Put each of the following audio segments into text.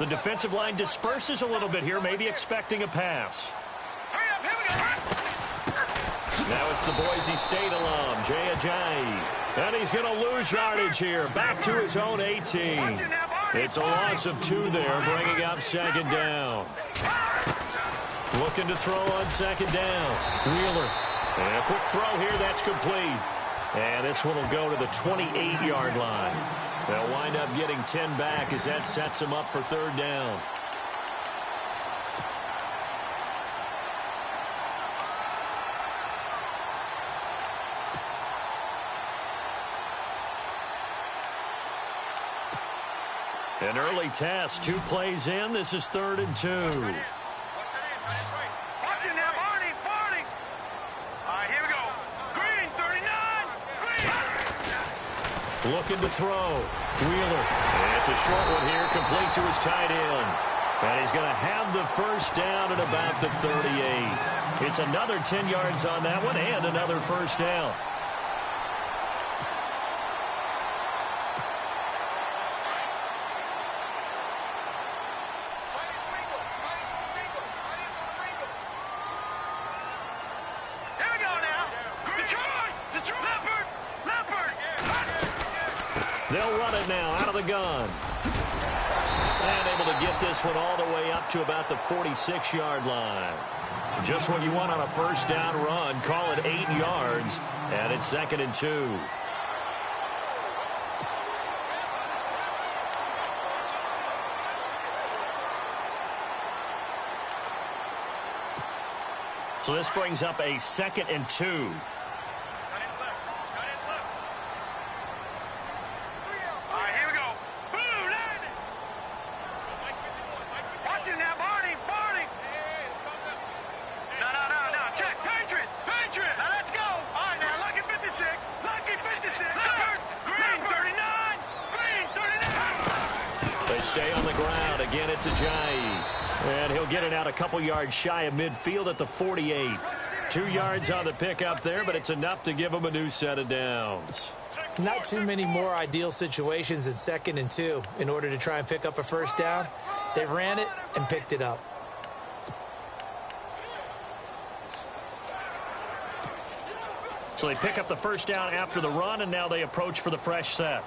The defensive line disperses a little bit here, maybe expecting a pass. Now it's the Boise State alum, Jay Ajayi. And he's going to lose yardage here, back to his own 18. It's a loss of 2 there, bringing up second down. Looking to throw on second down. Wheeler. And a quick throw here, that's complete. And this one will go to the 28-yard line. They'll wind up getting 10 back as that sets them up for third down. An early test, 2 plays in. This is 3rd and 2. Looking to throw. Wheeler. And it's a short one here, complete to his tight end. And he's going to have the first down at about the 38. It's another 10 yards on that one and another first down. They'll run it now out of the gun. And able to get this one all the way up to about the 46-yard line. Just what you want on a first down run. Call it 8 yards. And it's 2nd and 2. So this brings up a 2nd and 2. Stay on the ground. Again, it's Ajayi. And he'll get it out a couple yards shy of midfield at the 48. 2 yards on the pickup there, but it's enough to give him a new set of downs. Not too many more ideal situations in 2nd and 2 in order to try and pick up a first down. They ran it and picked it up. So they pick up the first down after the run, and now they approach for the fresh set.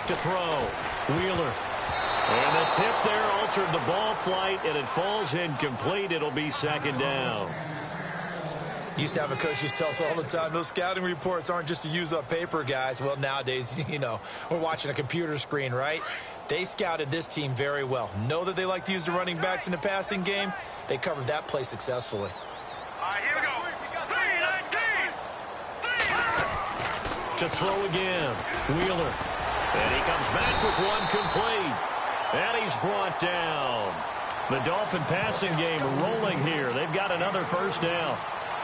To throw. Wheeler. And the tip there altered the ball flight, and it falls incomplete. It'll be 2nd down. Used to have a coach used to tell us all the time, those scouting reports aren't just to use up paper, guys. Well, nowadays, you know, we're watching a computer screen, right? They scouted this team very well. Know that they like to use the running backs in the passing game. They covered that play successfully. All right, here we go. 3-19. To throw again. Wheeler. And he comes back with one complete. And he's brought down. The Dolphin passing game rolling here. They've got another first down.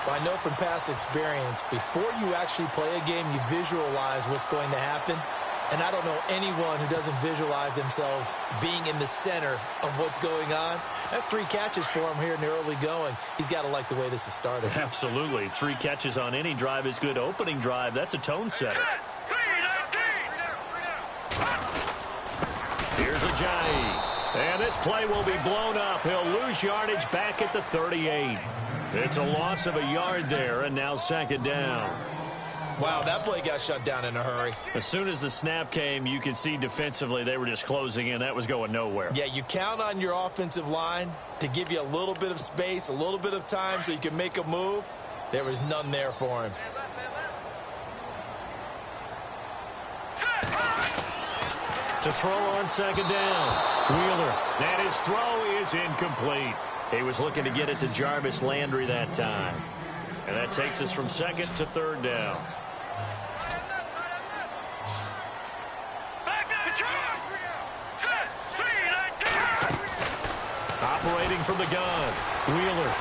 Well, I know from past experience, before you actually play a game, you visualize what's going to happen. And I don't know anyone who doesn't visualize themselves being in the center of what's going on. That's 3 catches for him here in the early going. He's got to like the way this has started. Absolutely. 3 catches on any drive is good. Opening drive, that's a tone setter. Here's Ajayi. And this play will be blown up. He'll lose yardage back at the 38. It's a loss of a yard there, and now 2nd down. Wow, that play got shut down in a hurry. As soon as the snap came, you could see defensively they were just closing in. That was going nowhere. Yeah, you count on your offensive line to give you a little bit of space, a little bit of time so you can make a move. There was none there for him. To throw on 2nd down. Wheeler. And his throw is incomplete. He was looking to get it to Jarvis Landry that time. And that takes us from 2nd to 3rd down. Operating from the gun. Wheeler.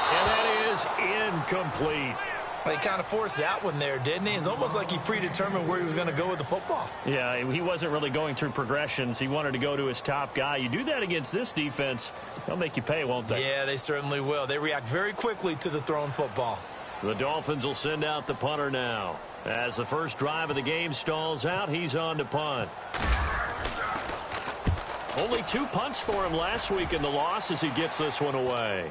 And that is incomplete. He kind of forced that one there, didn't he? It's almost like he predetermined where he was going to go with the football. Yeah, he wasn't really going through progressions. He wanted to go to his top guy. You do that against this defense, they'll make you pay, won't they? Yeah, they certainly will. They react very quickly to the thrown football. The Dolphins will send out the punter now. As the first drive of the game stalls out, he's on to punt. Only 2 punts for him last week in the loss as he gets this one away.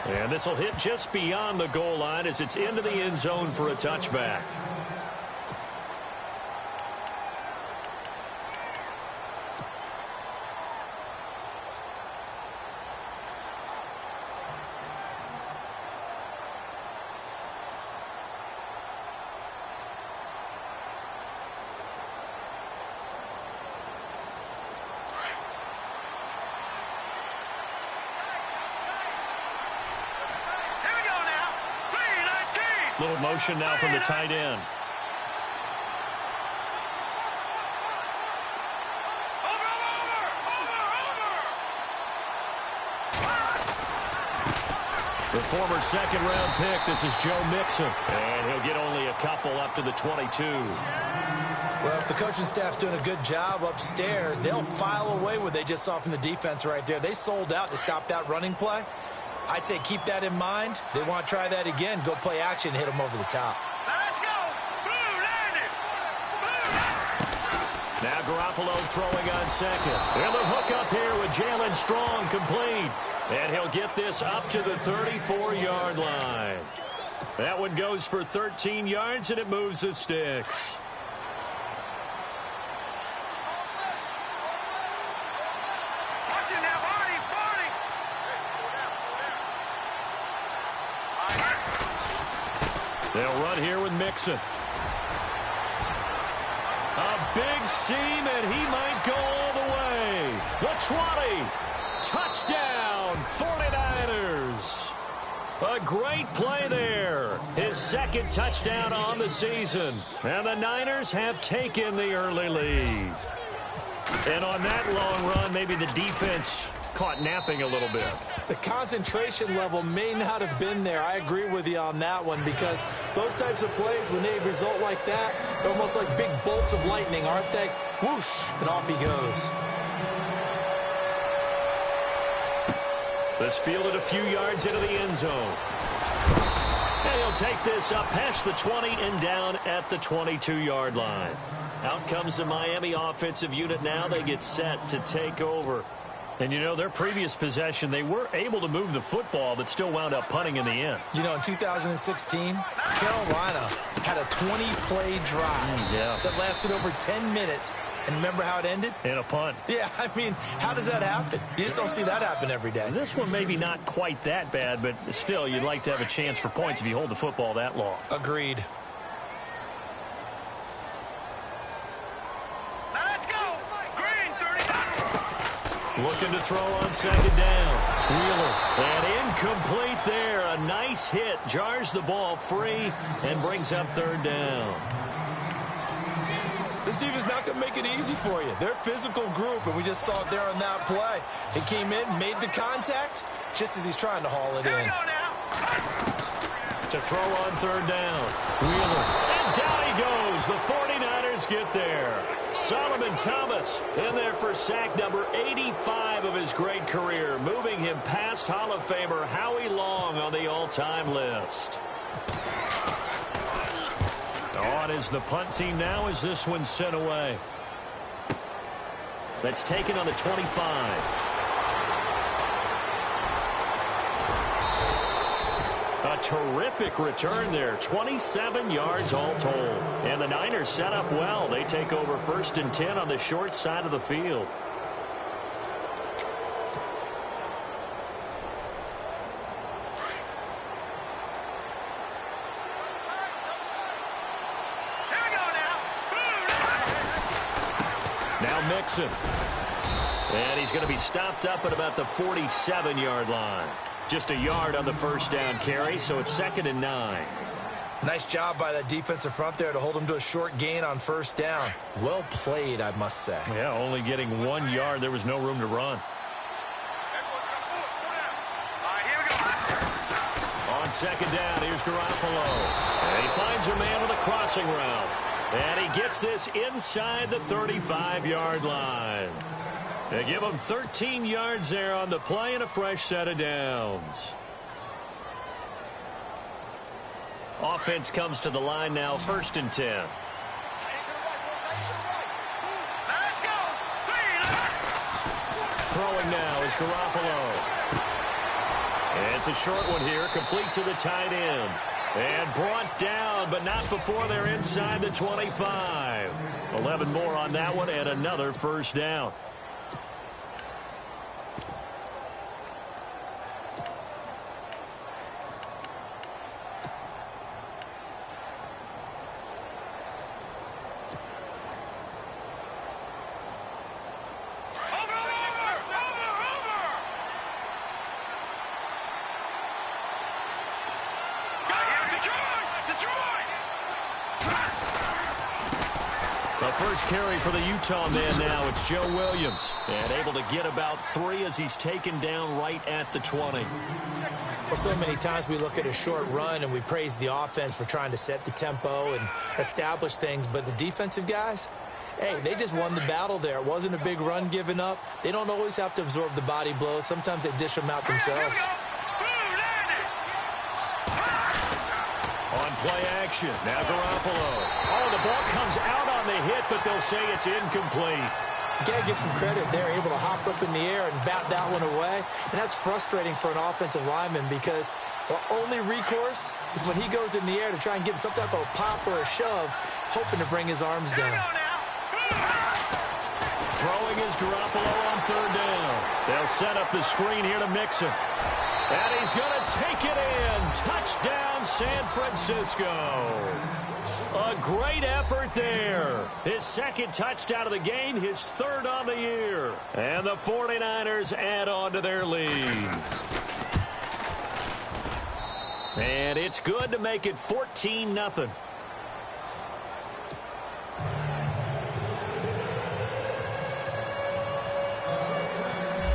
And this will hit just beyond the goal line as it's into the end zone for a touchback. Little motion now from the tight end. The former second-round pick, this is Joe Mixon. And he'll get only a couple up to the 22. Well, if the coaching staff's doing a good job upstairs, they'll file away what they just saw from the defense right there. They sold out to stop that running play. I'd say keep that in mind. They want to try that again. Go play action, hit them over the top. Let's go! Blue landed! Now Garoppolo throwing on second. And the hook up here with Jalen Strong complete. And he'll get this up to the 34-yard line. That one goes for 13 yards, and it moves the sticks. They'll run here with Mixon. A big seam, and he might go all the way. The 20. Touchdown, 49ers. A great play there. His second touchdown on the season. And the Niners have taken the early lead. And on that long run, maybe the defense caught napping a little bit. The concentration level may not have been there. I agree with you on that one because those types of plays, when they result like that, they're almost like big bolts of lightning, aren't they? Whoosh, and off he goes. This fielded a few yards into the end zone. And he'll take this up past the 20 and down at the 22-yard line. Out comes the Miami offensive unit now. They get set to take over. And, you know, their previous possession, they were able to move the football, but still wound up punting in the end. You know, in 2016, Carolina had a 20-play drive that lasted over 10 minutes. And remember how it ended? In a punt. Yeah, I mean, how does that happen? You just don't see that happen every day. This one maybe not quite that bad, but still, you'd like to have a chance for points if you hold the football that long. Agreed. Looking to throw on second down. Wheeler. And incomplete there. A nice hit. Jars the ball free and brings up third down. This team is not going to make it easy for you. They're a physical group, and we just saw it there on that play. He came in, made the contact, just as he's trying to haul it in. To throw on third down. Wheeler. And down he goes. The 49ers get there. Solomon Thomas in there for sack number 85 of his great career, moving him past Hall of Famer Howie Long on the all-time list. On is the punt team now as this one's sent away. That's taken on the 25. A terrific return there. 27 yards all told. And the Niners set up well. They take over 1st and 10 on the short side of the field. Now Mixon. And he's going to be stopped up at about the 47-yard line. Just a yard on the first down carry, so it's 2nd and 9. Nice job by that defensive front there to hold him to a short gain on first down. Well played, I must say. Yeah, only getting 1 yard. There was no room to run. On second down, here's Garoppolo. And he finds a man with a crossing route. And he gets this inside the 35-yard line. They give him 13 yards there on the play and a fresh set of downs. Offense comes to the line now, 1st and 10. Let's go. Throwing now is Garoppolo. It's a short one here, complete to the tight end. And brought down, but not before they're inside the 25. 11 more on that one, and another first down. The first carry for the Utah man now, it's Joe Williams. And able to get about 3 as he's taken down right at the 20. Well, so many times we look at a short run and we praise the offense for trying to set the tempo and establish things. But the defensive guys, hey, they just won the battle there. It wasn't a big run given up. They don't always have to absorb the body blows. Sometimes they dish them out themselves. On play action, now Garoppolo. Oh, the ball comes out on the hit, but they'll say it's incomplete. You got to give some credit. They're able to hop up in the air and bat that one away. And that's frustrating for an offensive lineman because the only recourse is when he goes in the air to try and get some type of a pop or a shove, hoping to bring his arms down. Throwing is Garoppolo on 3rd down. They'll set up the screen here to Mixon. And he's going to take it in. Touchdown, San Francisco. A great effort there. His 2nd touchdown of the game, his 3rd on the year. And the 49ers add on to their lead. And it's good to make it 14-0.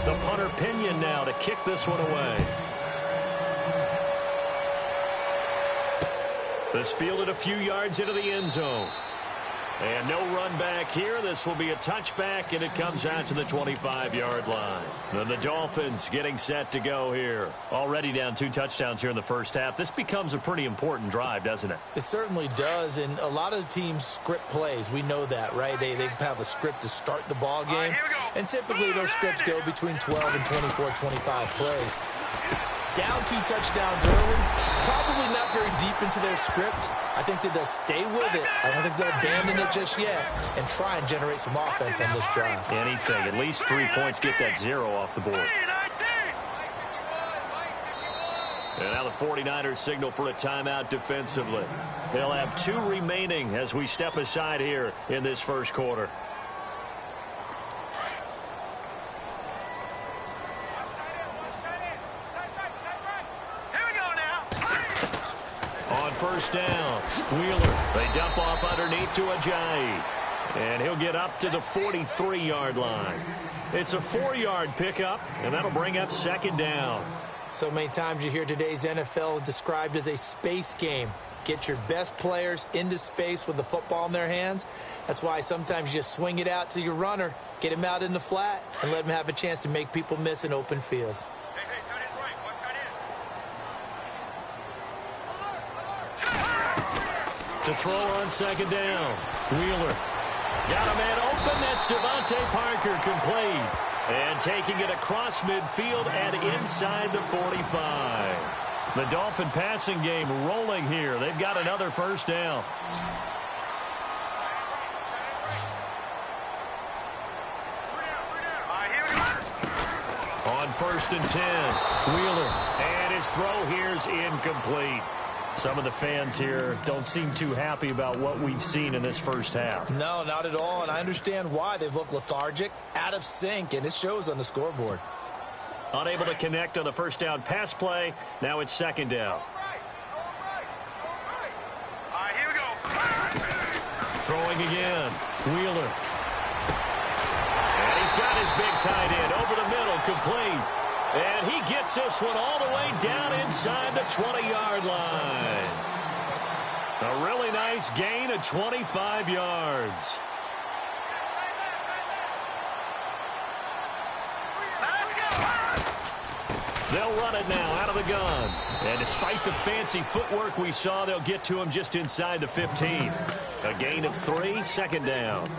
The punter Pinion now to kick this one away. This fielded a few yards into the end zone. And no run back here. This will be a touchback, and it comes out to the 25-yard line. Then the Dolphins getting set to go here. Already down 2 touchdowns here in the first half. This becomes a pretty important drive, doesn't it? It certainly does, and a lot of the teams script plays. We know that, right? They have a script to start the ball game, and typically those scripts go between 12 and 24, 25 plays. Down 2 touchdowns early, probably not very deep into their script. I think that they'll stay with it. I don't think they'll abandon it just yet and try and generate some offense on this drive. Anything, at least 3 points, get that 0 off the board. And now the 49ers signal for a timeout defensively. They'll have 2 remaining as we step aside here in this first quarter. On 1st down, Wheeler. They dump off underneath to Ajayi. And he'll get up to the 43-yard line. It's a 4-yard pickup, and that'll bring up 2nd down. So many times you hear today's NFL described as a space game. Get your best players into space with the football in their hands. That's why sometimes you just swing it out to your runner, get him out in the flat, and let him have a chance to make people miss an open field. To throw on 2nd down, Wheeler. Got a man open, that's Devontae Parker, complete. And taking it across midfield and inside the 45. The Dolphin passing game rolling here. They've got another 1st down. On 1st and 10, Wheeler. And his throw here's incomplete. Some of the fans here don't seem too happy about what we've seen in this first half. No, not at all, and I understand why. They've looked lethargic, out of sync, and it shows on the scoreboard. Unable to connect on the 1st down pass play. Now it's 2nd down. Here we go. Throwing again. Wheeler. And he's got his big tight end over the middle, complete. And he gets this one all the way down inside the 20-yard line. A really nice gain of 25 yards. They'll run it now out of the gun. And despite the fancy footwork we saw, they'll get to him just inside the 15. A gain of 3, second down.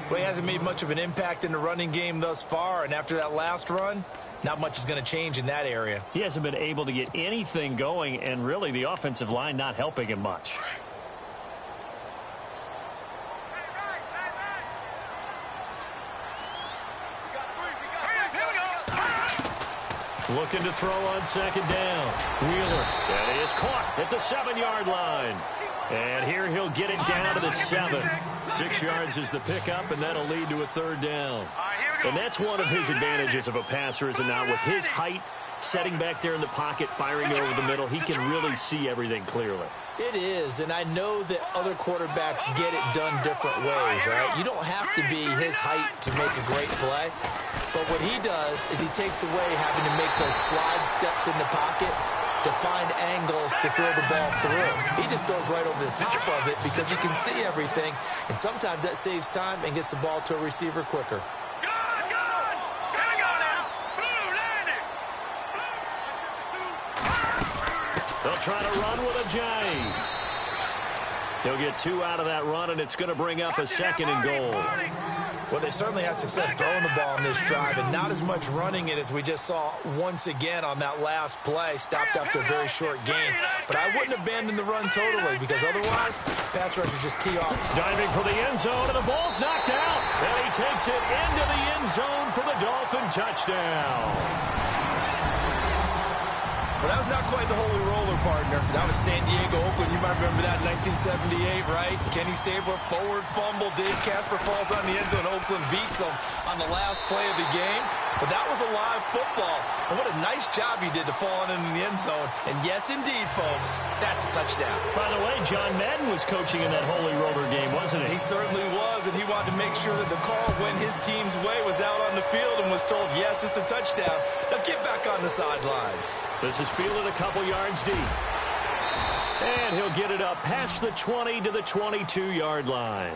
Well, he hasn't made much of an impact in the running game thus far, and after that last run, not much is going to change in that area. He hasn't been able to get anything going, and really the offensive line not helping him much. Looking to throw on second down. Wheeler. And he is caught at the 7-yard line. And here he'll get it down to the 7. 6 yards is the pickup, and that'll lead to a third down. And that's one of his advantages of a passer, is it not? With his height, setting back there in the pocket, firing over the middle, he can really see everything clearly. It is, and I know that other quarterbacks get it done different ways, all right? You don't have to be his height to make a great play. But what he does is he takes away having to make those slide steps in the pocket to find angles to throw the ball through. He just throws right over the top of it because he can see everything, and sometimes that saves time and gets the ball to a receiver quicker. They'll try to run with a J. He'll get 2 out of that run, and it's going to bring up a second and goal. Well, they certainly had success throwing the ball on this drive, and not as much running it as we just saw once again on that last play, stopped after a very short gain. But I wouldn't abandon the run totally, because otherwise, pass rushers just tee off. Diving for the end zone, and the ball's knocked out. And he takes it into the end zone for the Dolphin touchdown. Well, that was not quite the holy roller, partner. That was San Diego, Oakland. You might remember that in 1978, right? Kenny Stabler, forward fumble. Dave Casper falls on the end zone. Oakland beats him on the last play of the game. But that was a live football. And what a nice job he did to fall on in the end zone. And yes, indeed, folks, that's a touchdown. By the way, John Madden was coaching in that holy roller game, wasn't he? He certainly was, and he wanted to make sure that the call went his team's way, was out on the field and was told, yes, it's a touchdown. Now get back on the sidelines. This is fielded a couple yards deep. And he'll get it up past the 20 to the 22-yard line.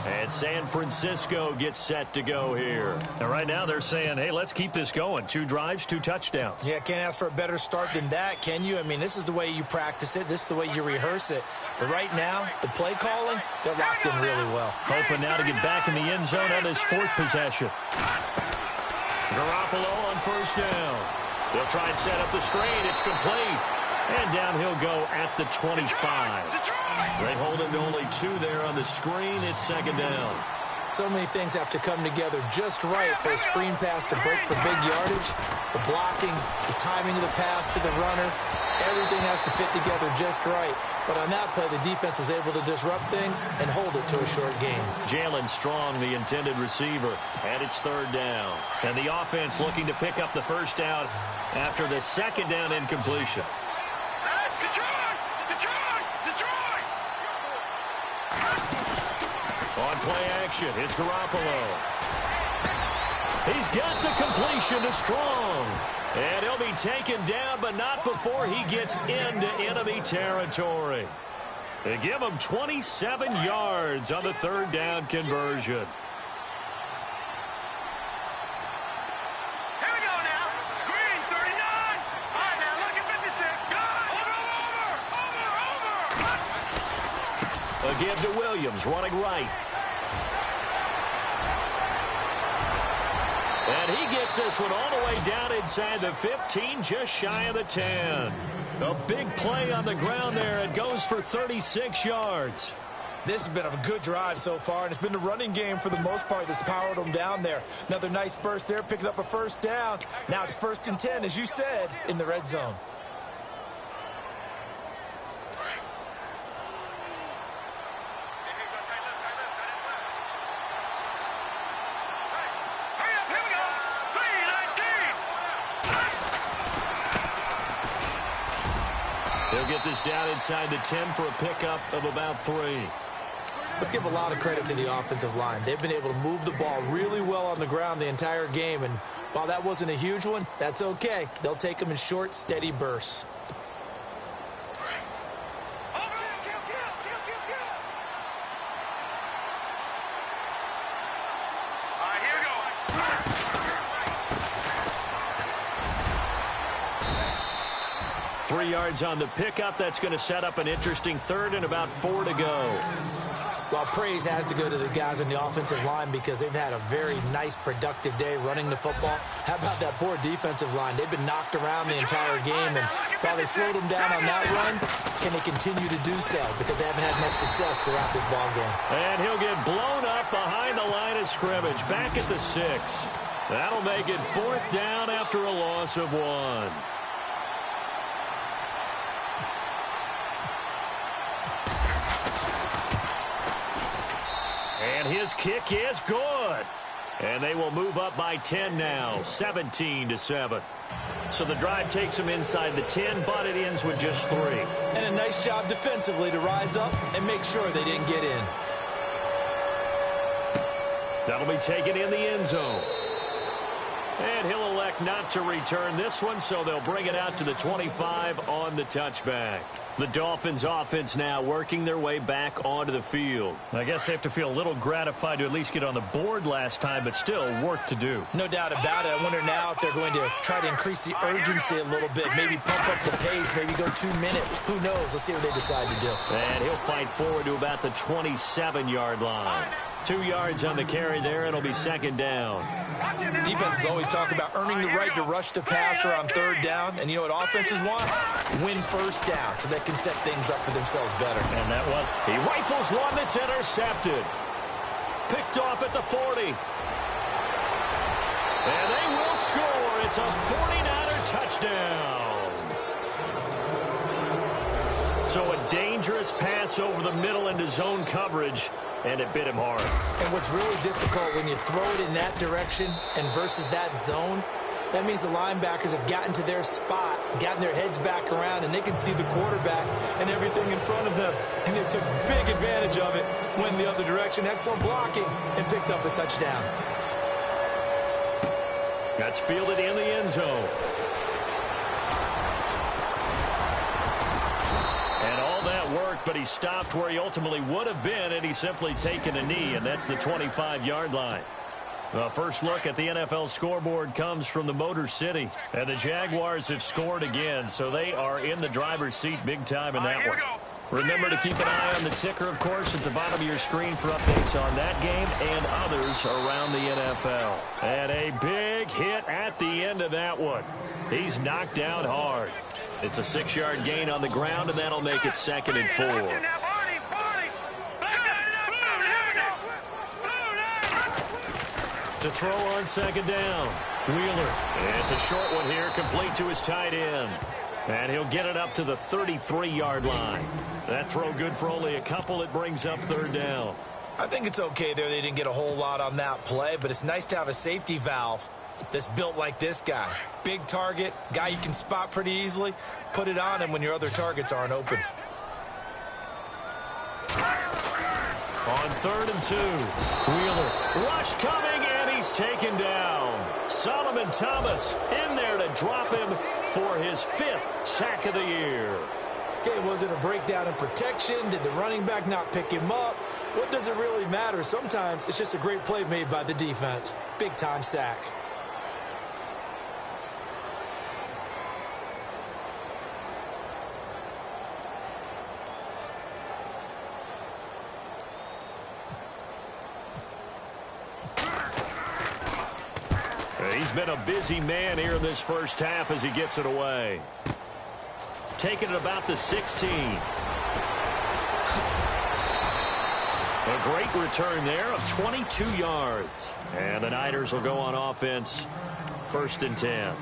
And San Francisco gets set to go here. And right now they're saying, hey, let's keep this going. 2 drives, 2 touchdowns. Yeah, can't ask for a better start than that, can you? I mean, this is the way you practice it. This is the way you rehearse it. But right now, the play calling, they're locked in really well. Hoping now to get back in the end zone on his 4th possession. Garoppolo on first down. They'll try and set up the screen. It's complete. And down he'll go at the 25. They hold him to only 2 there on the screen. It's second down. So many things have to come together just right for a screen pass to break for big yardage. The blocking, the timing of the pass to the runner, everything has to fit together just right. But on that play, the defense was able to disrupt things and hold it to a short game. Jalen Strong, the intended receiver, and it's third down. And the offense looking to pick up the first down after the second down incompletion. On play action, it's Garoppolo. He's got the completion to Strong. And he'll be taken down, but not before he gets into enemy territory. They give him 27 yards on the third down conversion. Here we go now. Green, 39. All right, now look at 56. Over. A give to Williams, running right. And he gets this one all the way down inside the 15, just shy of the 10. A big play on the ground there. It goes for 36 yards. This has been a good drive so far, and it's been the running game for the most part that's powered them down there. Another nice burst there, picking up a first down. Now it's 1st and 10, as you said, in the red zone. They'll get this down inside the 10 for a pickup of about 3. Let's give a lot of credit to the offensive line. They've been able to move the ball really well on the ground the entire game, and while that wasn't a huge one, that's okay. They'll take them in short, steady bursts. 3 yards on the pickup. That's going to set up an interesting third and about 4 to go. Well, praise has to go to the guys on the offensive line because they've had a very nice, productive day running the football. How about that poor defensive line? They've been knocked around the entire game, and while they slowed them down on that run, can they continue to do so? Because they haven't had much success throughout this ball game. And he'll get blown up behind the line of scrimmage, back at the 6. That'll make it 4th down after a loss of 1. And his kick is good. And they will move up by 10 now, 17-7. So the drive takes them inside the 10, but it ends with just 3. And a nice job defensively to rise up and make sure they didn't get in. That'll be taken in the end zone. And he'll elect not to return this one, so they'll bring it out to the 25 on the touchback. The Dolphins offense now working their way back onto the field. I guess they have to feel a little gratified to at least get on the board last time, but still work to do. No doubt about it. I wonder now if they're going to try to increase the urgency a little bit, maybe pump up the pace, maybe go 2 minute. Who knows? Let's see what they decide to do. And he'll fight forward to about the 27-yard line. 2 yards on the carry there. It'll be 2nd down. Defenses always talk about earning the right to rush the passer on 3rd down. And you know what offenses want? Win 1st down so they can set things up for themselves better. And that was, he rifles one that's intercepted. Picked off at the 40. And they will score. It's a 49er touchdown. So a dangerous pass over the middle into zone coverage, and it bit him hard. And what's really difficult when you throw it in that direction and versus that zone, that means the linebackers have gotten to their spot, gotten their heads back around, and they can see the quarterback and everything in front of them. And they took big advantage of it, went the other direction, had some blocking, and picked up a touchdown. That's fielded in the end zone. But he stopped where he ultimately would have been, and he's simply taken a knee, and that's the 25-yard line. The first look at the NFL scoreboard comes from the Motor City, and the Jaguars have scored again, so they are in the driver's seat big time in that one. Remember to keep an eye on the ticker, of course, at the bottom of your screen for updates on that game and others around the NFL. And a big hit at the end of that one. He's knocked down hard. It's a 6-yard gain on the ground, and that'll make it 2nd and 4. To throw on 2nd down, Wheeler. And it's a short one here, complete to his tight end. And he'll get it up to the 33-yard line. That throw good for only a couple. It brings up 3rd down. I think it's okay there. They didn't get a whole lot on that play, but it's nice to have a safety valve that's built like this guy. Big target, guy you can spot pretty easily. Put it on him when your other targets aren't open. On 3rd and 2, Wheeler. Rush coming, and he's taken down. Solomon Thomas in there to drop him for his 5th sack of the year. Okay, was it a breakdown in protection? Did the running back not pick him up? What does it really matter? Sometimes it's just a great play made by the defense. Big-time sack. He's been a busy man here in this first half as he gets it away. Taking it about the 16. A great return there of 22 yards. And the Niners will go on offense. 1st and 10.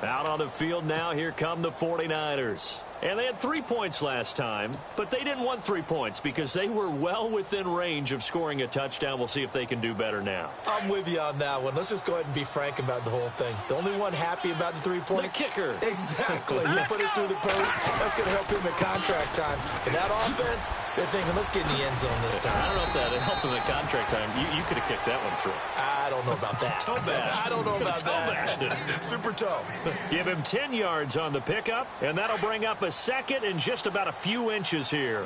Out on the field now, here come the 49ers. And they had 3 points last time, but they didn't want 3 points because they were well within range of scoring a touchdown. We'll see if they can do better now. I'm with you on that one. Let's just go ahead and be frank about the whole thing. The only one happy about the 3-point? The kicker. Exactly. You put it through the post. That's going to help him at contract time. But that offense, they're thinking, let's get in the end zone this time. I don't know if that helped him at contract time. You could have kicked that one through. I don't know about that. Toe bash. I don't know about that. Super toe. Give him 10 yards on the pickup, and that'll bring up a 2nd and just about a few inches here.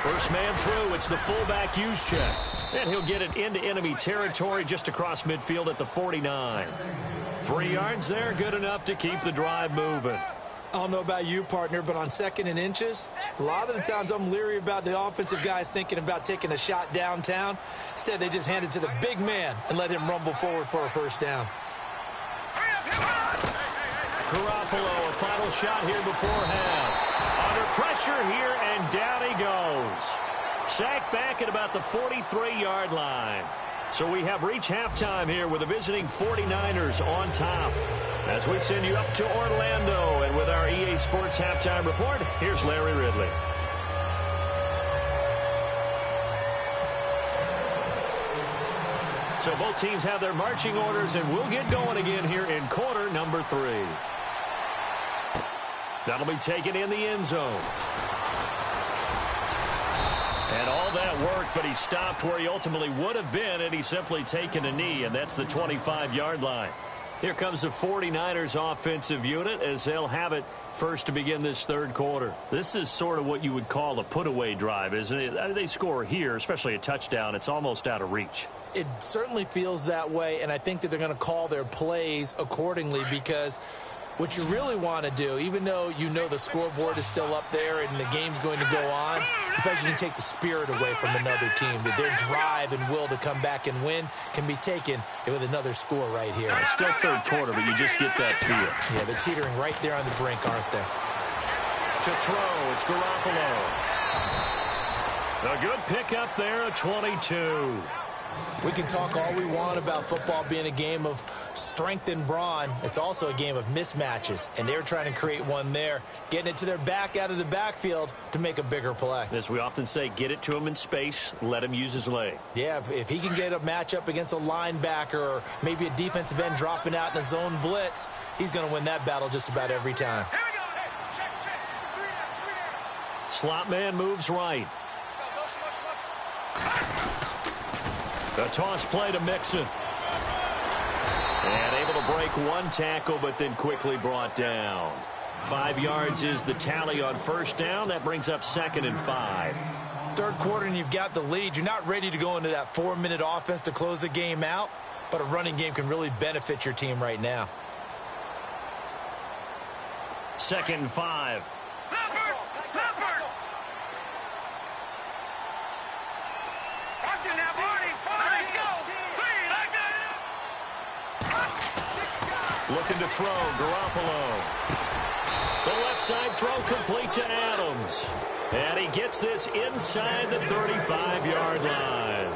First man through, it's the fullback use check. And he'll get it into enemy territory just across midfield at the 49. 3 yards there, good enough to keep the drive moving. I don't know about you, partner, but on 2nd and inches, a lot of the times I'm leery about the offensive guys thinking about taking a shot downtown. Instead, they just hand it to the big man and let him rumble forward for a first down. Garoppolo, a final shot here before half. Under pressure here, and down he goes. Sacked back at about the 43-yard line. So we have reached halftime here with the visiting 49ers on top. As we send you up to Orlando, and with our EA Sports Halftime Report, here's Larry Ridley. So both teams have their marching orders, and we'll get going again here in quarter number 3. That'll be taken in the end zone. And all that work, but he stopped where he ultimately would have been had he simply taken a knee, and that's the 25-yard line. Here comes the 49ers offensive unit as they'll have it first to begin this third quarter. This is sort of what you would call a put-away drive, isn't it? I mean, they score here, especially a touchdown. It's almost out of reach. It certainly feels that way, and I think that they're going to call their plays accordingly, because what you really want to do, even though you know the scoreboard is still up there and the game's going to go on, in fact, you can take the spirit away from another team. That their drive and will to come back and win can be taken with another score right here. It's still third quarter, but you just get that feel. Yeah, they're teetering right there on the brink, aren't they? To throw, it's Garoppolo. A good pickup there at 22. We can talk all we want about football being a game of strength and brawn. It's also a game of mismatches, and they're trying to create one there, getting it to their back out of the backfield to make a bigger play. As we often say, get it to him in space, let him use his leg. Yeah, if he can get a matchup against a linebacker or maybe a defensive end dropping out in a zone blitz, he's going to win that battle just about every time. Slot man moves right. A toss play to Mixon. And able to break one tackle, but then quickly brought down. 5 yards is the tally on first down. That brings up 2nd and 5. Third quarter and you've got the lead. You're not ready to go into that 4-minute offense to close the game out, but a running game can really benefit your team right now. 2nd and 5. Looking to throw, Garoppolo. The left side throw complete to Adams. And he gets this inside the 35-yard line.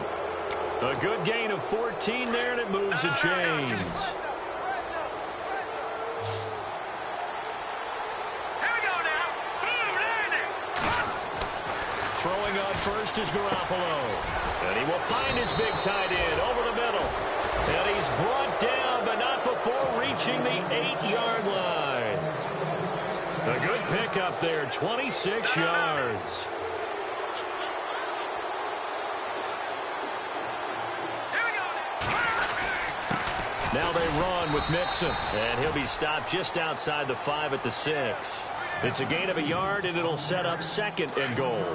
A good gain of 14 there, and it moves the chains. Throwing on first is Garoppolo. And he will find his big tight end over the middle. And he's brought down, but not before reaching the 8-yard line. A good pickup there, 26 yards. Now they run with Mixon, and he'll be stopped just outside the 5 at the 6. It's a gain of a yard, and it'll set up 2nd and goal.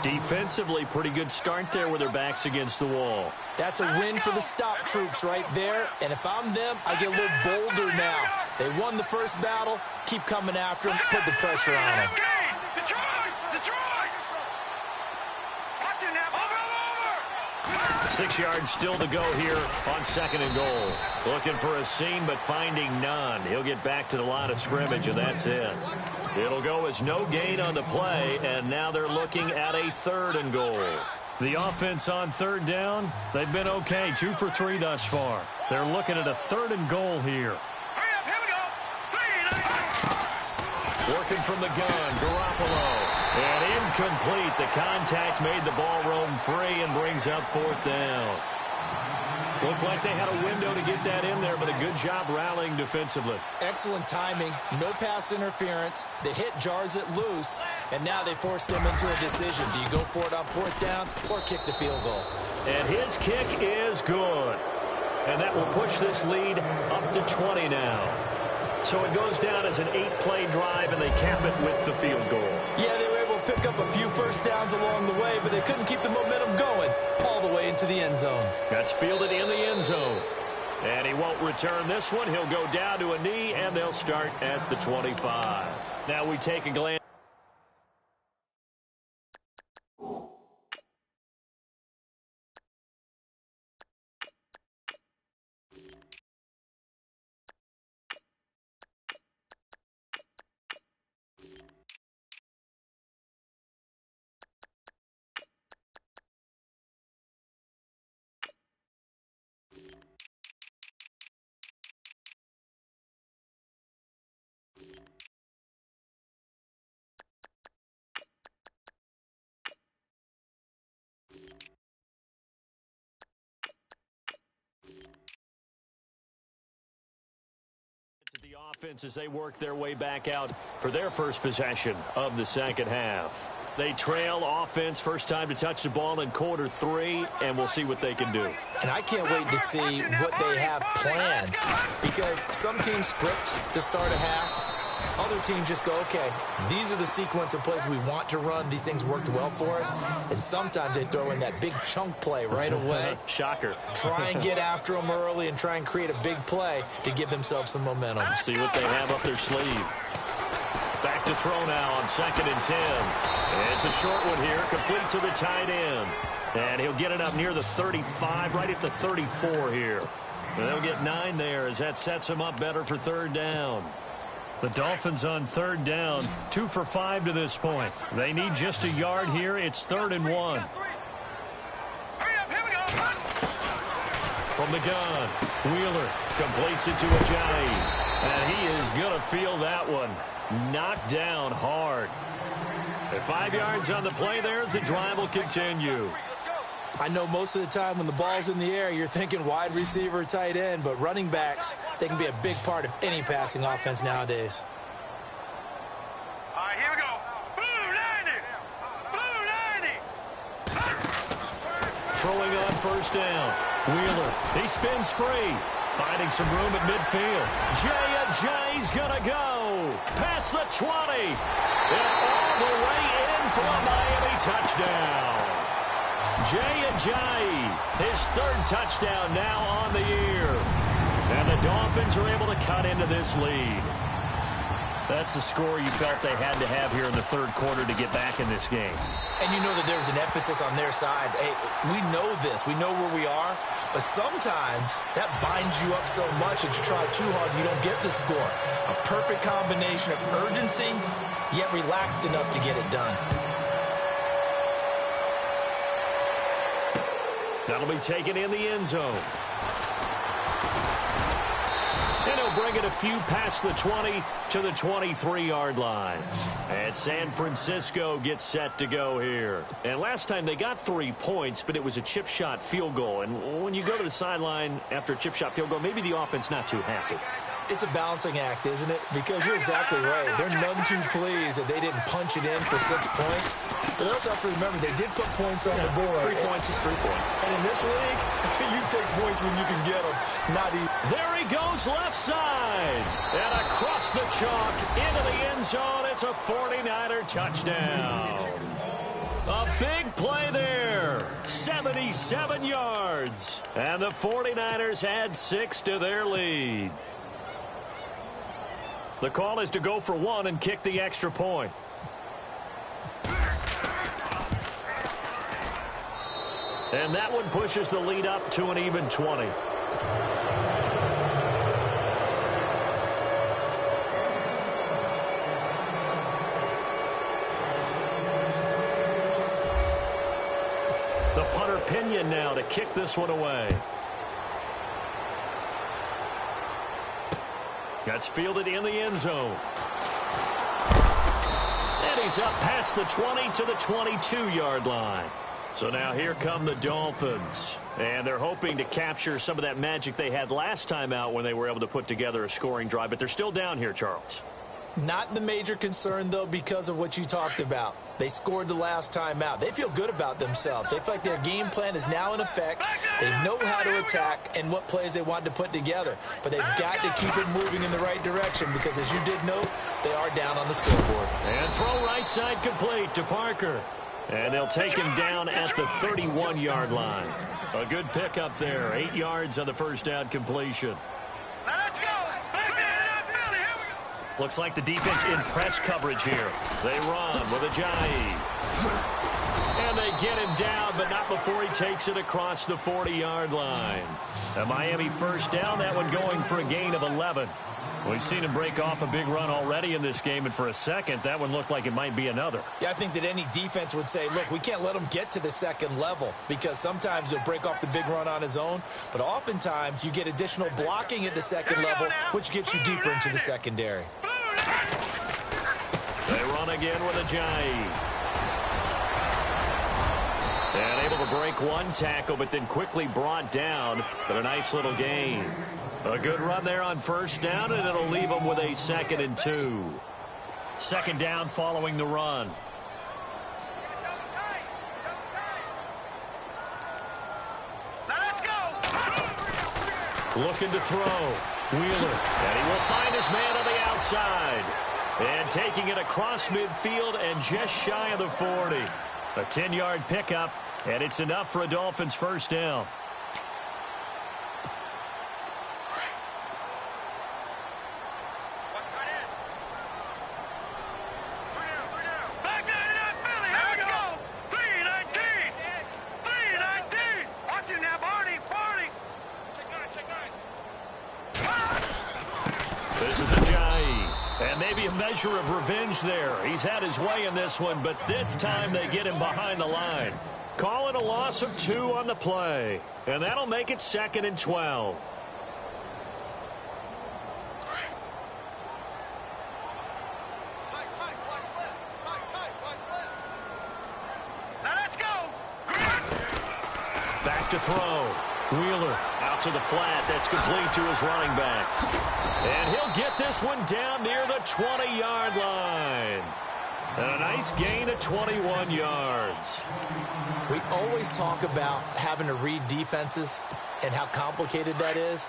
Defensively, pretty good start there with their backs against the wall. That's a win for the stop troops right there. And if I'm them, I get a little bolder now. They won the first battle. Keep coming after them. Put the pressure on them. Detroit! Watch it now. Over! 6 yards still to go here on 2nd and goal. Looking for a seam, but finding none. He'll get back to the line of scrimmage, and that's it. It'll go as no gain on the play, and now they're looking at a 3rd and goal. The offense on 3rd down, they've been okay, 2 for 3 thus far. They're looking at a 3rd and goal here. Here we go. Working from the gun, Garoppolo. And incomplete. The contact made the ball roam free and brings up 4th down. Looked like they had a window to get that in there, but a good job rallying defensively. Excellent timing, no pass interference. The hit jars it loose, and now they forced them into a decision. Do you go for it on 4th down or kick the field goal? And his kick is good. And that will push this lead up to 20 now. So it goes down as an 8-play drive, and they cap it with the field goal. Yeah, they were able to pick up a few first downs along the way, but they couldn't keep the momentum going all the way into the end zone. That's fielded in the end zone. And he won't return this one. He'll go down to a knee, and they'll start at the 25. Now we take a glance. The offense as they work their way back out for their first possession of the second half. They trail offense first time to touch the ball in quarter 3, and we'll see what they can do. And I can't wait to see what they have planned, because some teams script to start a half. Other teams just go, okay, these are the sequence of plays we want to run. These things worked well for us. And sometimes they throw in that big chunk play right away. Shocker. Try and get after them early and try and create a big play to give themselves some momentum. See what they have up their sleeve. Back to throw now on 2nd and 10. It's a short one here, complete to the tight end. And he'll get it up near the 35, right at the 34 here. And they'll get 9 there as that sets them up better for 3rd down. The Dolphins on 3rd down, 2 for 5 to this point. They need just a yard here. It's 3rd and 1. From the gun, Wheeler completes it to Ajayi. And he is going to feel that one. Knocked down hard. At 5 yards on the play there, the drive will continue. I know most of the time when the ball's in the air, you're thinking wide receiver, tight end, but running backs, they can be a big part of any passing offense nowadays. All right, here we go. Blue 90. Blue 90. Throwing on 1st down. Wheeler, he spins free. Finding some room at midfield. Ajayi's going to go. Past the 20. And all the way in for a Miami touchdown. Ajayi, his 3rd touchdown now on the year. And the Dolphins are able to cut into this lead. That's the score you felt they had to have here in the 3rd quarter to get back in this game. And you know that there's an emphasis on their side. Hey, we know this. We know where we are. But sometimes that binds you up so much that you try too hard, you don't get the score. A perfect combination of urgency, yet relaxed enough to get it done. That'll be taken in the end zone. And he'll bring it a few past the 20 to the 23-yard line. And San Francisco gets set to go here. And last time they got 3 points, but it was a chip shot field goal. And when you go to the sideline after a chip shot field goal, maybe the offense not too happy. It's a balancing act, isn't it? Because you're exactly right. They're none too pleased that they didn't punch it in for 6 points. But also have to remember, they did put points on the board. 3 points is 3 points. And in this league, you take points when you can get them. Not easy. There he goes left side. And across the chalk into the end zone. It's a 49er touchdown. A big play there. 77 yards. And the 49ers add 6 to their lead. The call is to go for 1 and kick the extra point. And that one pushes the lead up to an even 20. The punter Pinion now to kick this one away. That's fielded in the end zone. And he's up past the 20 to the 22-yard line. So now here come the Dolphins. And they're hoping to capture some of that magic they had last time out when they were able to put together a scoring drive. But they're still down here, Charles. Not the major concern, though, because of what you talked about. They scored the last time out. They feel good about themselves. They feel like their game plan is now in effect. They know how to attack and what plays they want to put together. But they've got to keep it moving in the right direction because, as you did note, they are down on the scoreboard. And throw right side complete to Parker. And they'll take him down at the 31-yard line. A good pickup there. 8 yards on the first down completion. Let's go. Looks like the defense in press coverage here. They run with Ajayi. And they get him down, but not before he takes it across the 40-yard line. A Miami first down, that one going for a gain of 11. We've seen him break off a big run already in this game, and for a second, that one looked like it might be another. Yeah, I think that any defense would say, look, we can't let him get to the second level because sometimes he'll break off the big run on his own, but oftentimes you get additional blocking at the second level, which gets you deeper into the secondary. They run again with Ajayi. And able to break one tackle, but then quickly brought down. But a nice little gain. A good run there on first down, and it'll leave them with a 2nd and 2. Second down following the run. Let's go. Looking to throw. Wheeler. And he will find his man on the outside. And taking it across midfield and just shy of the 40. A 10-yard pickup, and it's enough for a Dolphins first down. Back there to that Philly. Let's go. 319. 319. Watch it now, Barney. Barney. Check nine. This is Ajayi. And maybe a measure of revenge there. He's had his way in this one, but this time they get him behind the line. Call it a loss of 2 on the play. And that'll make it 2nd and 12. Let's go. Back to throw. Wheeler out to the flat. That's complete to his running back. And he'll get this one down near the 20-yard line. And a nice gain of 21 yards. We always talk about having to read defenses and how complicated that is.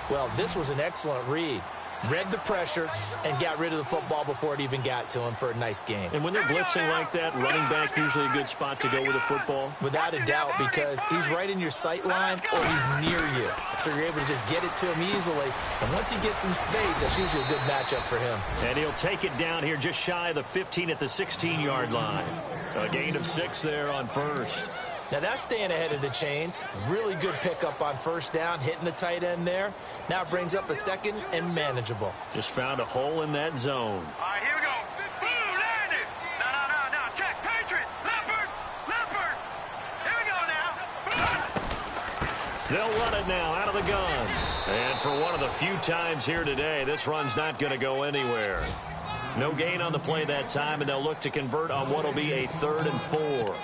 Well, this was an excellent read. Read the pressure and got rid of the football before it even got to him for a nice game. And when they're blitzing like that, running back usually a good spot to go with the football? Without a doubt, because he's right in your sight line or he's near you. So you're able to just get it to him easily. And once he gets in space, that's usually a good matchup for him. And he'll take it down here just shy of the 15 at the 16-yard line. A gain of 6 there on first. Now that's staying ahead of the chains. Really good pickup on first down, hitting the tight end there. Now it brings up a 2nd and manageable. Just found a hole in that zone. All right, here we go. Boom, landed. No. Check. Patriot. Leopard. Here we go now. They'll run it now out of the gun. And for one of the few times here today, this run's not going to go anywhere. No gain on the play that time, and they'll look to convert on what will be a 3rd and 4.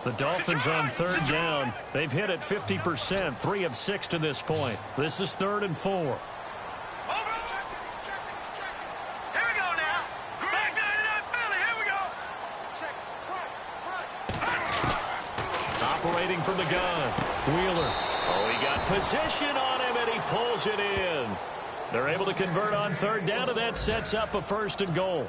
The Dolphins on 3rd down. They've hit it 50%, 3 of 6 to this point. This is 3rd and 4. Here we go now. Back there to that Philly. Here we go. Operating from the gun. Wheeler. Oh, he got position on him, and he pulls it in. They're able to convert on 3rd down, and that sets up a 1st and goal.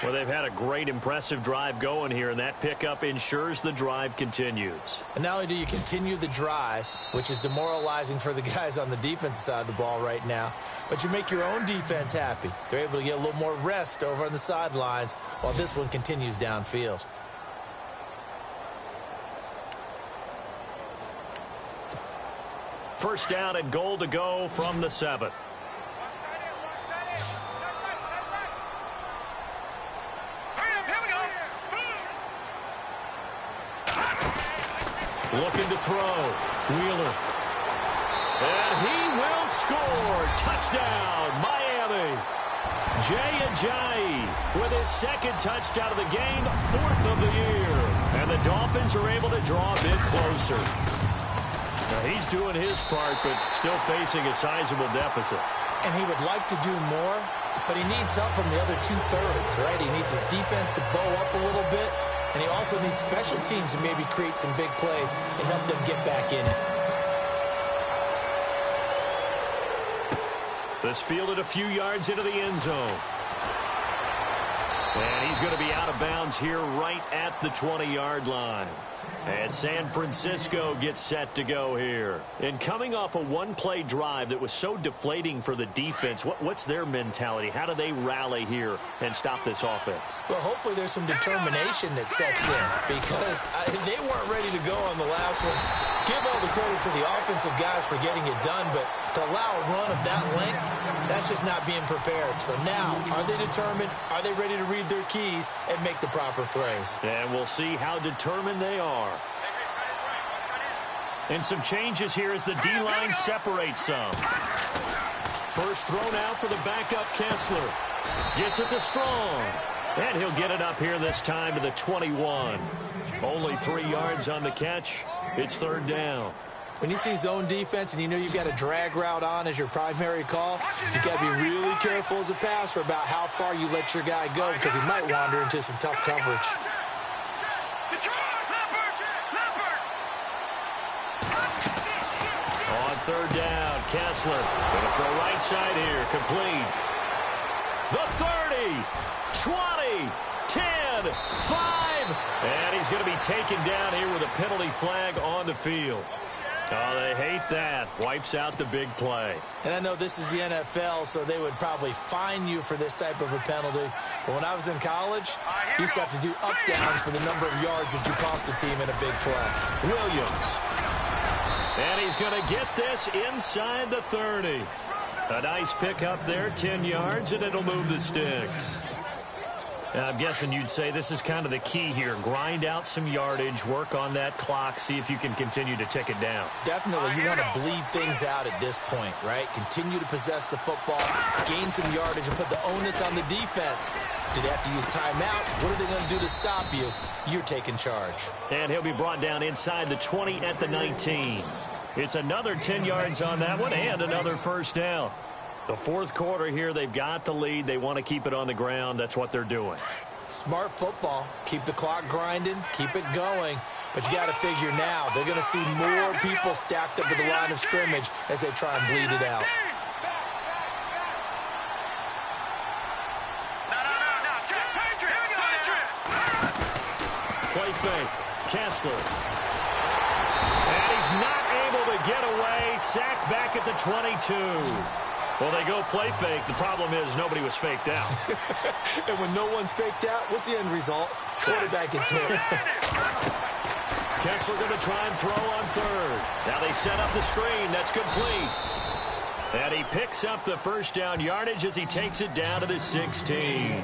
Well, they've had a great, impressive drive going here, and that pickup ensures the drive continues. And not only do you continue the drive, which is demoralizing for the guys on the defensive side of the ball right now, but you make your own defense happy. They're able to get a little more rest over on the sidelines while this one continues downfield. First down and goal to go from the 7. Looking to throw. Wheeler. And he will score. Touchdown, Miami. Jay Ajayi with his second touchdown of the game, 4th of the year. And the Dolphins are able to draw a bit closer. Now, he's doing his part, but still facing a sizable deficit. And he would like to do more, but he needs help from the other 2/3, right? He needs his defense to bow up a little bit, and he also needs special teams to maybe create some big plays and help them get back in it. This fielded a few yards into the end zone. And he's going to be out of bounds here right at the 20-yard line. As San Francisco gets set to go here. And coming off a one-play drive that was so deflating for the defense, what's their mentality? How do they rally here and stop this offense? Well, hopefully there's some determination that sets in because they weren't ready to go on the last one. Give all the credit to the offensive guys for getting it done, but to allow a run of that length, that's just not being prepared. So now, are they determined? Are they ready to read their keys and make the proper plays? And we'll see how determined they are. And some changes here as the D-line separates some. First thrown out for the backup Kessler. Gets it to Strong. And he'll get it up here this time to the 21. Only 3 yards on the catch. It's 3rd down. When you see zone defense and you know you've got a drag route on as your primary call, you've got to be really careful as a passer about how far you let your guy go because he might wander into some tough coverage. On 3rd down, Kessler going to throw right side here, complete. The 30, 20, 10, 5, and he's going to be taken down here with a penalty flag on the field. Oh, they hate that. Wipes out the big play. And I know this is the NFL, so they would probably fine you for this type of a penalty. But when I was in college, you used to have to do up-downs for the number of yards that you cost a team in a big play. Williams. And he's going to get this inside the 30. A nice pick up there, 10 yards, and it'll move the sticks. Now, I'm guessing you'd say this is kind of the key here. Grind out some yardage, work on that clock, see if you can continue to tick it down. Definitely. You want to bleed things out at this point, right? Continue to possess the football, gain some yardage, and put the onus on the defense. Do they have to use timeouts? What are they going to do to stop you? You're taking charge. And he'll be brought down inside the 20 at the 19. It's another 10 yards on that one and another 1st down. The 4th quarter here, they've got the lead. They want to keep it on the ground. That's what they're doing. Smart football. Keep the clock grinding. Keep it going. But you got to figure now, they're going to see more people stacked up at the line of scrimmage as they try and bleed it out. Play fake. Kessler. And he's not able to get away. Sacked back at the 22. Well, they go play fake. The problem is nobody was faked out. And when no one's faked out, what's the end result? Quarterback gets hit. Kessler going to try and throw on 3rd. Now they set up the screen. That's complete. And he picks up the 1st down yardage as he takes it down to the 16.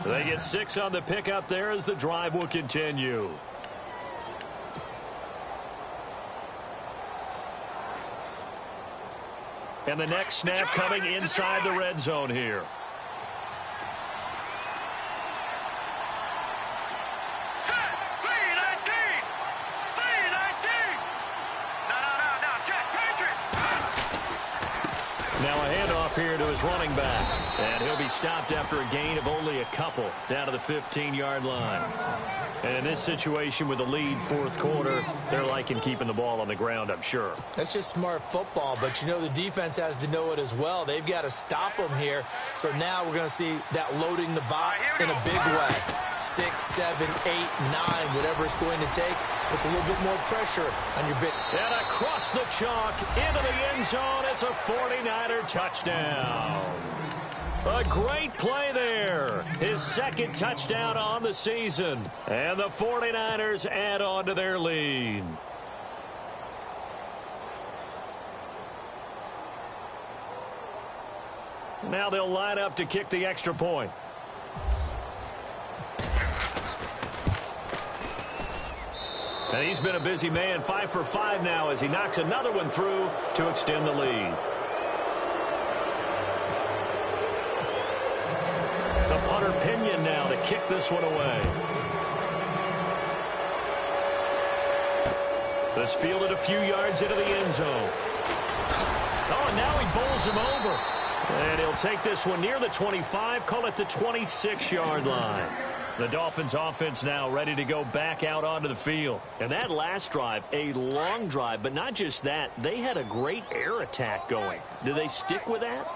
They get 6 on the pickup there as the drive will continue. And the next snap coming inside the red zone here. Now a handoff here to his running back. And he'll be stopped after a gain of only a couple down to the 15-yard line. And in this situation with the lead 4th quarter, they're liking keeping the ball on the ground, I'm sure. That's just smart football, but you know the defense has to know it as well. They've got to stop them here. So now we're going to see that loading the box in a big way. 6, 7, 8, 9, whatever it's going to take, puts a little bit more pressure on your big. And across the chalk, into the end zone, it's a 49er touchdown. A great play there. His 2nd touchdown on the season. And the 49ers add on to their lead. Now they'll line up to kick the extra point. And he's been a busy man, 5 for 5 now as he knocks another one through to extend the lead. kick this one away. This fielded a few yards into the end zone. Oh, and now he bowls him over. And he'll take this one near the 25, call it the 26-yard line. The Dolphins offense now ready to go back out onto the field. And that last drive, a long drive, but not just that. They had a great air attack going. Do they stick with that?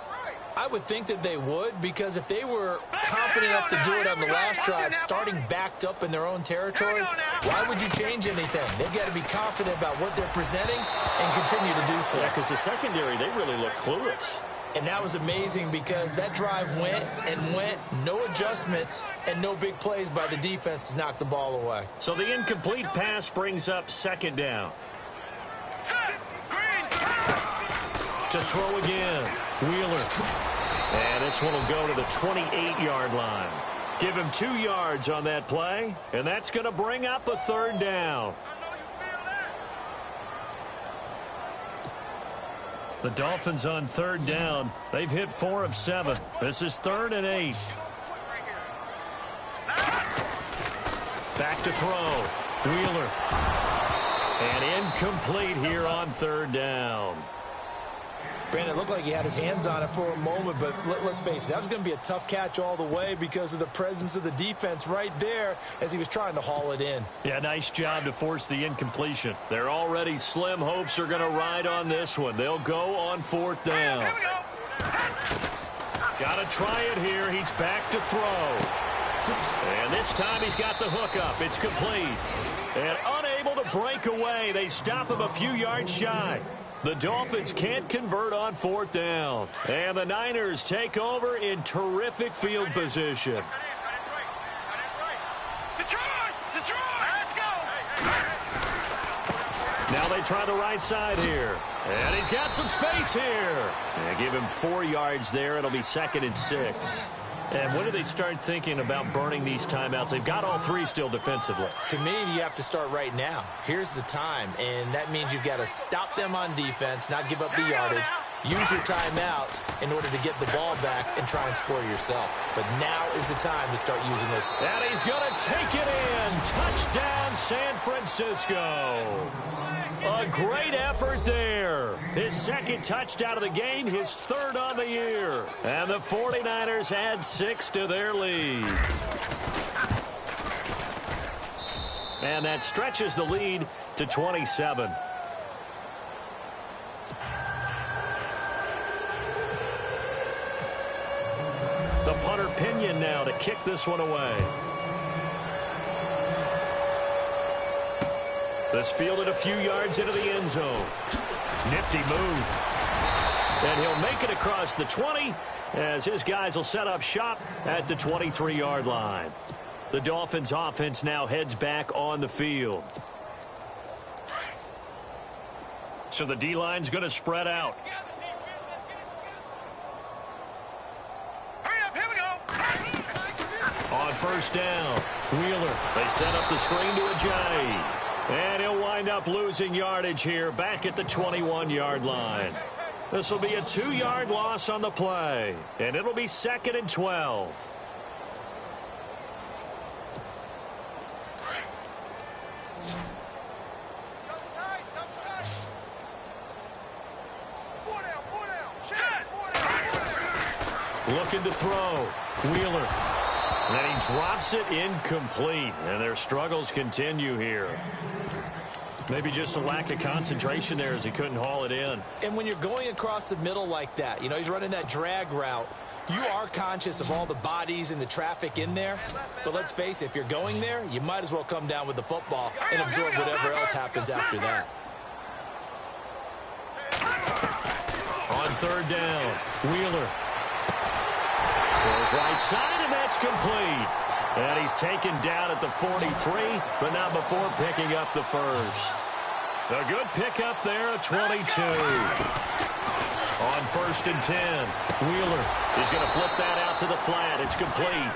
I would think that they would, because if they were confident enough to do it on the last drive, starting backed up in their own territory, why would you change anything? They've got to be confident about what they're presenting and continue to do so. Yeah, because the secondary, they really look clueless. And that was amazing because that drive went and went, no adjustments, and no big plays by the defense to knock the ball away. So the incomplete pass brings up second down. To throw again, Wheeler. And this one will go to the 28-yard line. Give him 2 yards on that play, and that's going to bring up a third down. The Dolphins on third down. They've hit 4 of 7. This is 3rd and 8. Back to throw. Wheeler. And incomplete here on third down. Brandon, it looked like he had his hands on it for a moment, but let's face it, that was going to be a tough catch all the way because of the presence of the defense right there as he was trying to haul it in. Yeah, nice job to force the incompletion. They're already slim hopes are going to ride on this one. They'll go on 4th down. Got to try it here. He's back to throw. And this time he's got the hook up. It's complete. And unable to break away. They stop him a few yards shy. The Dolphins can't convert on 4th down. And the Niners take over in terrific field position. Detroit! Let's go! Now they try the right side here. And he's got some space here. And give him 4 yards there. It'll be 2nd and 6. And when do they start thinking about burning these timeouts? They've got all 3 still defensively. To me, you have to start right now. Here's the time, and that means you've got to stop them on defense, not give up the yardage, use your timeouts in order to get the ball back and try and score yourself. But now is the time to start using those. And he's going to take it in. Touchdown, San Francisco. A great effort there. His 2nd touchdown of the game, his 3rd on the year. And the 49ers add 6 to their lead. And that stretches the lead to 27. The punter Pinion now to kick this one away. This fielded a few yards into the end zone. Nifty move. And he'll make it across the 20 as his guys will set up shop at the 23-yard line. The Dolphins offense now heads back on the field. So the D-line's going to spread out. Hurry up, here we go! On 1st down, Wheeler. They set up the screen to Ajayi. And he'll wind up losing yardage here back at the 21-yard line. This will be a 2-yard loss on the play. And it'll be 2nd and 12. Looking to throw. Wheeler. And he drops it incomplete. And their struggles continue here. Maybe just a lack of concentration there as he couldn't haul it in. And when you're going across the middle like that, you know, he's running that drag route, you are conscious of all the bodies and the traffic in there. But let's face it, if you're going there, you might as well come down with the football and absorb whatever else happens after that. On 3rd down, Wheeler. Goes right side, and that's complete. And he's taken down at the 43, but not before picking up the first. A good pickup there at 22. On 1st and 10, Wheeler is going to flip that out to the flat. It's complete.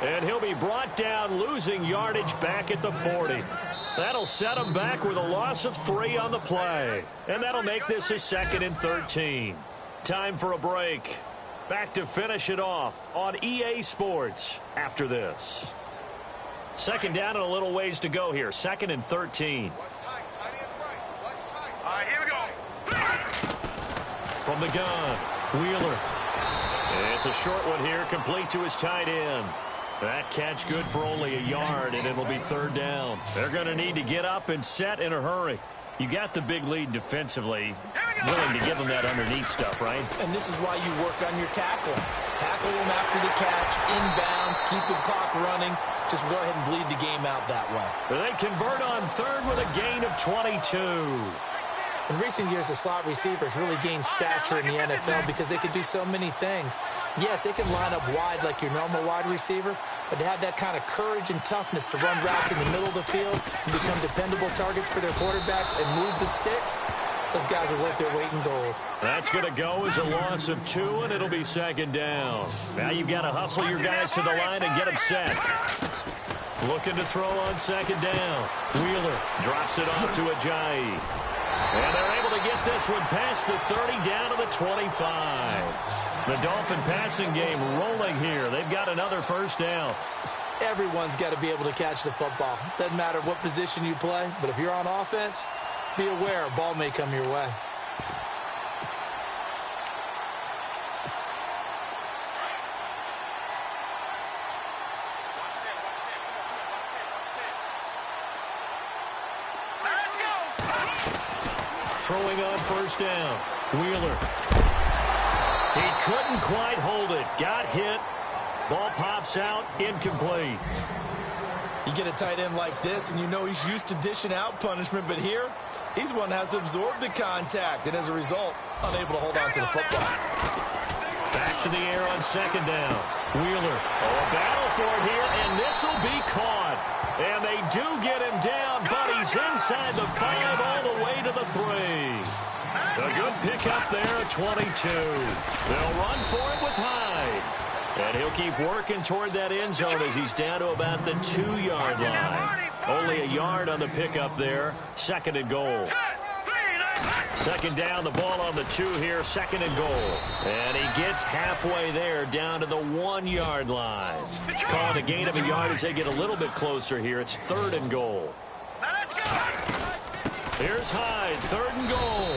And he'll be brought down, losing yardage back at the 40. That'll set him back with a loss of 3 on the play. And that'll make this a 2nd and 13. Time for a break. Back to finish it off on EA Sports after this. Second down and a little ways to go here. 2nd and 13. All right, here we go. From the gun, Wheeler. It's a short one here, complete to his tight end. That catch good for only a yard, and it'll be 3rd down. They're going to need to get up and set in a hurry. You got the big lead defensively, willing to give them that underneath stuff, right? And this is why you work on your tackling. Tackle them after the catch, inbounds, keep the clock running. Just go ahead and bleed the game out that way. They convert on 3rd with a gain of 22. In recent years, the slot receivers really gained stature in the NFL because they could do so many things. Yes, they can line up wide like your normal wide receiver, but to have that kind of courage and toughness to run routes in the middle of the field and become dependable targets for their quarterbacks and move the sticks, those guys are worth their weight in gold. That's going to go as a loss of 2, and it'll be 2nd down. Now you've got to hustle your guys to the line and get them set. Looking to throw on 2nd down. Wheeler drops it off to Ajayi. And they're able to get this one past the 30 down to the 25. The Dolphin passing game rolling here. They've got another 1st down. Everyone's got to be able to catch the football. Doesn't matter what position you play, but if you're on offense, be aware a ball may come your way. Throwing on 1st down. Wheeler. He couldn't quite hold it. Got hit. Ball pops out. Incomplete. You get a tight end like this, and you know he's used to dishing out punishment, but here, he's the one that has to absorb the contact, and as a result, unable to hold on to the football. Back to the air on 2nd down. Wheeler. Oh, a battle for it here, and this will be caught. And they do get him down, but he's inside the 5 all the way to the 3. A good pickup there at 22. They'll run for it with Hyde. And he'll keep working toward that end zone as he's down to about the 2-yard line. Only a yard on the pickup there. 2nd and goal. 2nd down, the ball on the 2 here. 2nd and goal. And he gets halfway there down to the 1-yard line. Calling a gain of a yard as they get a little bit closer here. It's 3rd and goal. Here's Hyde, 3rd and goal.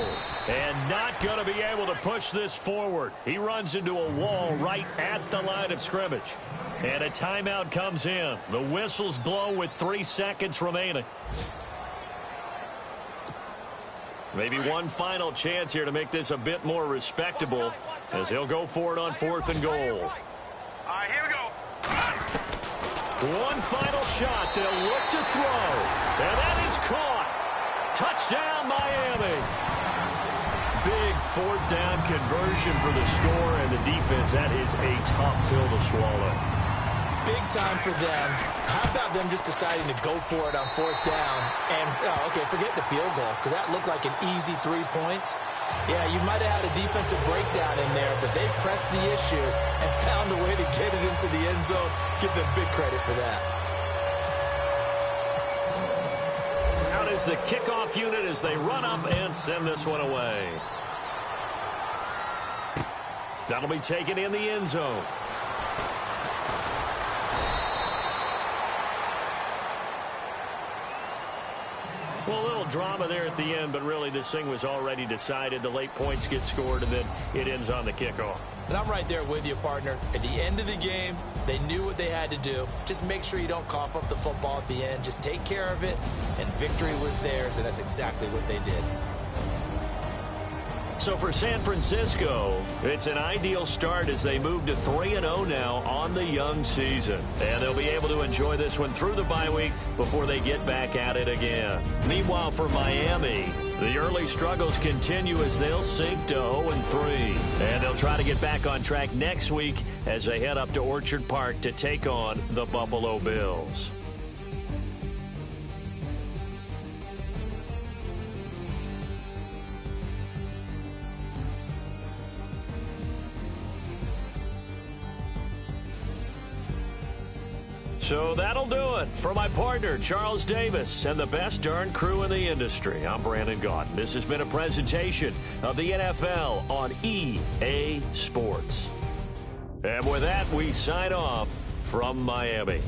And not going to be able to push this forward. He runs into a wall right at the line of scrimmage. And a timeout comes in. The whistles blow with 3 seconds remaining. Maybe one final chance here to make this a bit more respectable as he'll go for it on 4th and goal. All right, here we go. One final shot. They'll look to throw. And that is caught. Touchdown, Miami. Big 4th down conversion for the score, and the defense, that is a tough pill to swallow. Big time for them. How about them just deciding to go for it on 4th down? And, okay, forget the field goal, because that looked like an easy 3 points. Yeah, you might have had a defensive breakdown in there, but they pressed the issue and found a way to get it into the end zone. Give them big credit for that. Out is the kickoff unit as they run up and send this one away. That'll be taken in the end zone. Well, a little drama there at the end, but really this thing was already decided. The late points get scored, and then it ends on the kickoff. And I'm right there with you, partner. At the end of the game, they knew what they had to do. Just make sure you don't cough up the football at the end. Just take care of it, and victory was theirs, and that's exactly what they did. So for San Francisco, it's an ideal start as they move to 3-0 now on the young season. And they'll be able to enjoy this one through the bye week before they get back at it again. Meanwhile, for Miami, the early struggles continue as they'll sink to 0-3. And they'll try to get back on track next week as they head up to Orchard Park to take on the Buffalo Bills. So that'll do it. For my partner, Charles Davis, and the best darn crew in the industry, I'm Brandon Gaudin. This has been a presentation of the NFL on EA Sports. And with that, we sign off from Miami.